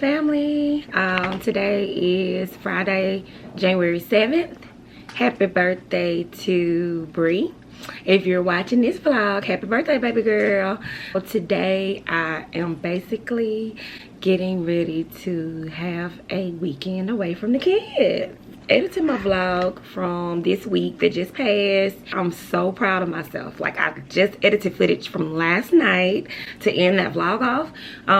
morning, family. Today is Friday, January 7th. Happy birthday to Bree. If you're watching this vlog, happy birthday, baby girl. Well, today I am basically getting ready to have a weekend away from the kids. Edited my vlog from this week that just passed. I'm so proud of myself. Like, I just edited footage from last night to end that vlog off.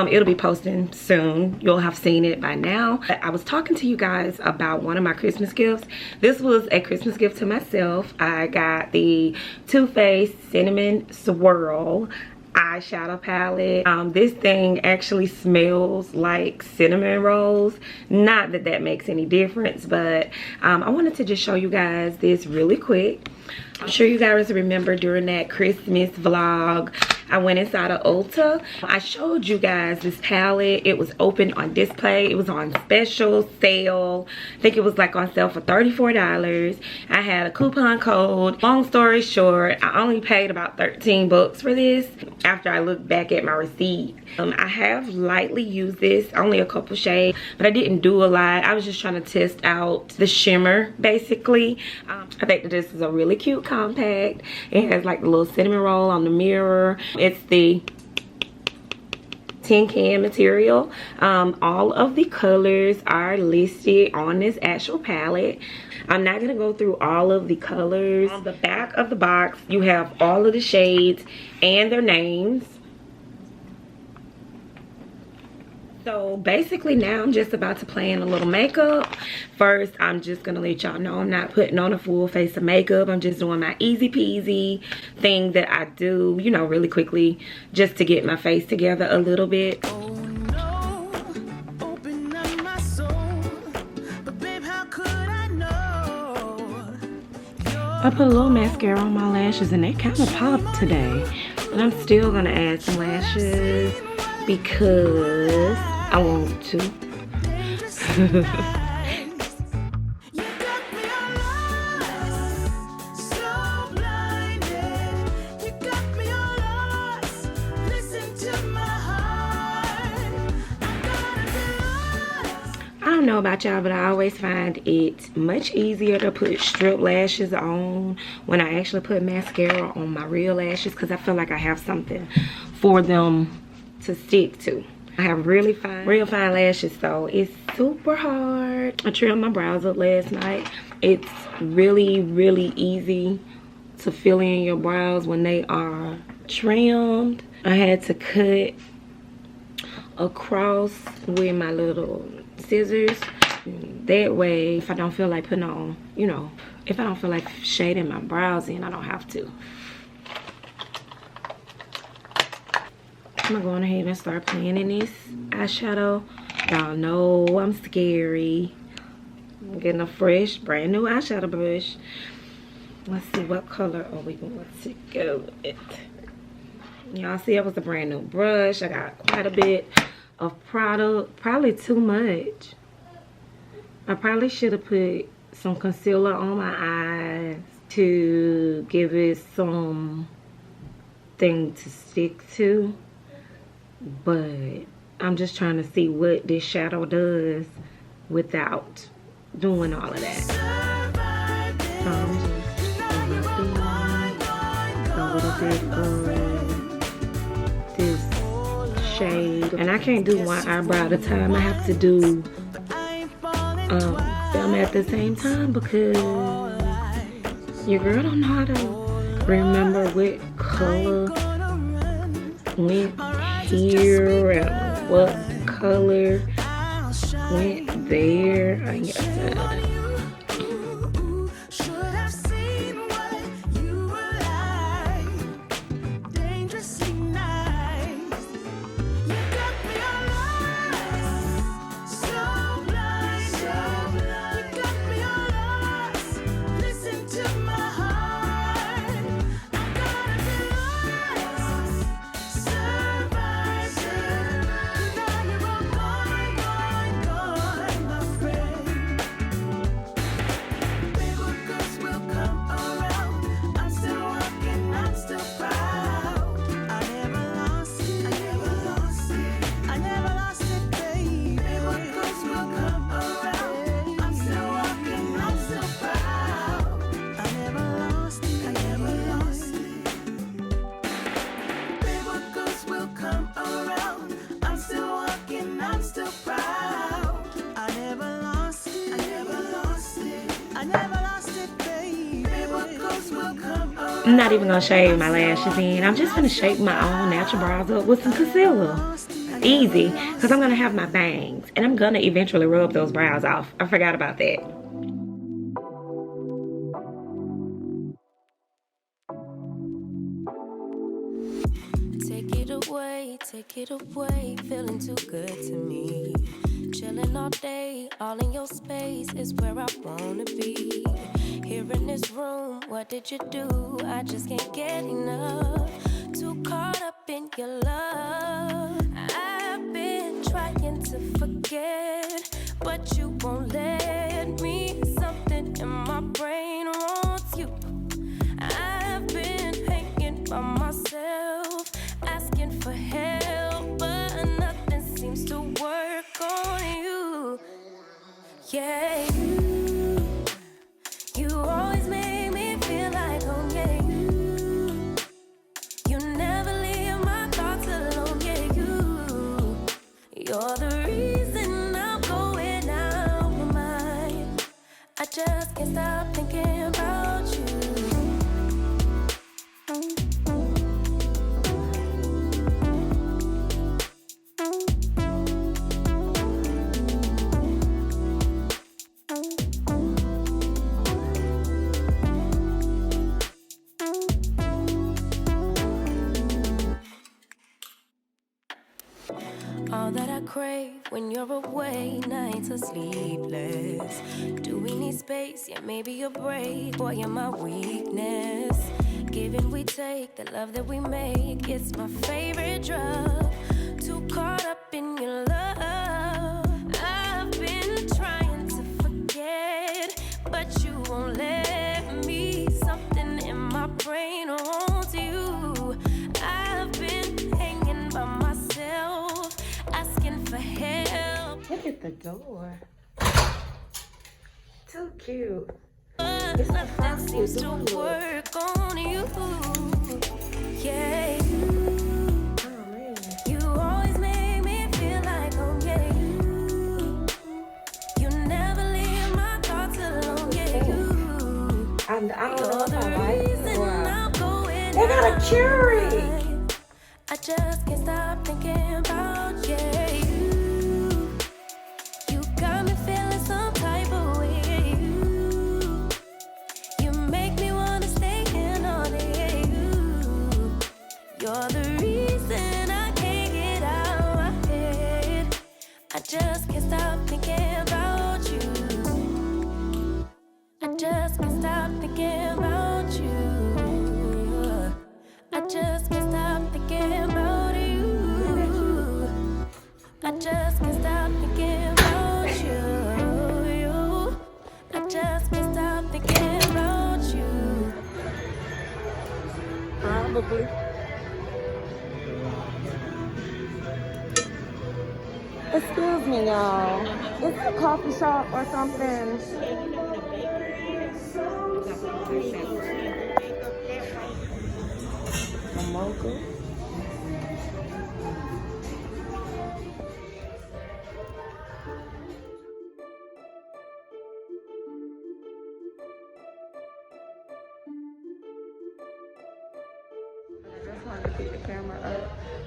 It'll be posting soon. You'll have seen it by now. I was talking to you guys about one of my Christmas gifts. This was a Christmas gift to myself. I got the Too Faced Cinnamon Swirl eyeshadow palette. This thing actually smells like cinnamon rolls. Not that that makes any difference, but I wanted to just show you guys this really quick. I'm sure you guys remember during that Christmas vlog, I went inside of Ulta. I showed you guys this palette. It was open on display. It was on special sale. I think it was like on sale for $34. I had a coupon code. Long story short, I only paid about 13 bucks for this after I looked back at my receipt. I have lightly used this, only a couple shades, but I didn't do a lot. I was just trying to test out the shimmer, basically. I think that this is a really cute compact. It has like the little cinnamon roll on the mirror. It's the tin can material. All of the colors are listed on this actual palette. I'm not going to go through all of the colors. On the back of the box, you have all of the shades and their names. So basically now I'm just about to play in a little makeup. First, I'm just gonna let y'all know I'm not putting on a full face of makeup. I'm just doing my easy peasy thing that I do, you know, really quickly, just to get my face together a little bit. Oh no, open up my soul, but babe, how could I know? I put a little mascara on my lashes and they kind of popped today. But I'm still gonna add some lashes because I want to. I don't know about y'all, but I always find it much easier to put strip lashes on when I actually put mascara on my real lashes, because I feel like I have something for them to stick to. I have real fine lashes, so it's super hard. I trimmed my brows up last night. It's really easy to fill in your brows when they are trimmed. I had to cut across with my little scissors. That way, if I don't feel like putting on, you know, if I don't feel like shading my brows in, I don't have to. I'm gonna go on ahead and start playing in this eyeshadow. Y'all know I'm scary. I'm getting a fresh, brand new eyeshadow brush. Let's see what color are we going to go with. Y'all see it was a brand new brush. I got quite a bit of product, probably too much. I probably should have put some concealer on my eyes to give it some thing to stick to. But I'm just trying to see what this shadow does without doing all of that. So I'm just a little bit of this shade. And I can't do one eyebrow at a time. I have to do them at the same time because your girl don't know how to remember what color went here and what color went there. I ain't got time. I'm not even gonna shave my lashes in. I'm just gonna shape my own natural brows up with some concealer. Easy, because I'm gonna have my bangs and I'm gonna eventually rub those brows off. I forgot about that. Take it away, feeling too good to me. Chilling all day, all in your space is where I wanna be. Here in this room, what did you do? I just can't get enough. Too caught up in your love. I've been trying to forget, but you won't let me. Something in my brain wants you. I've been hanging by myself, asking for help, but nothing seems to work on you. Yeah, you always make me feel like home. Yeah, you never leave my thoughts alone. Yeah, you're the reason I'm going out my mind. I just can't stop thinking about you. All that I crave when you're away, nights are sleepless. Do we need space? Yeah, maybe a break. Boy, you're my weakness. Give and we take, the love that we make, it's my favorite drug. Too caught up in your love. I've been trying to forget, but you won't let me. Something in my brain wants you. I've been hanging by myself, asking for help. Look at the door. Too cute. But nothing seems to work on you. Yeah. Oh man. You always make me feel like home. Yeah. You never leave my thoughts alone. Yeah. I don't know You're if I the like it reason or I'm going they got a out. cherry. I just can't stop thinking about you. You got me feeling some type of way. You make me wanna stay in all day. You're the reason I can't get out my head. I just can't stop thinking about you. I just can't stop thinking about you. I just can't stop thinking about you. I just can't stop thinking about you. I just can't stop thinking about you. Probably. Excuse me, y'all. Is it a coffee shop or something? A mocha? I just wanted to pick the camera up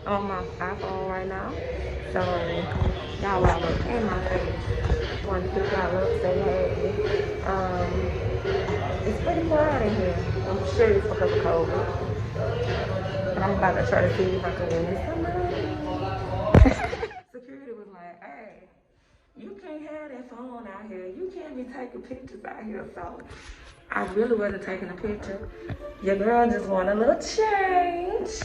on my iPhone right now. So y'all all look in my face. Wanted to pick y'all up, say hey. It's pretty quiet in here. I'm sure it's because of COVID. But I'm about to try to see if I can win this. Security was like, hey, you can't have that phone out here. You can't be taking pictures out here. So I really wasn't taking a picture. Your girl just want a little change.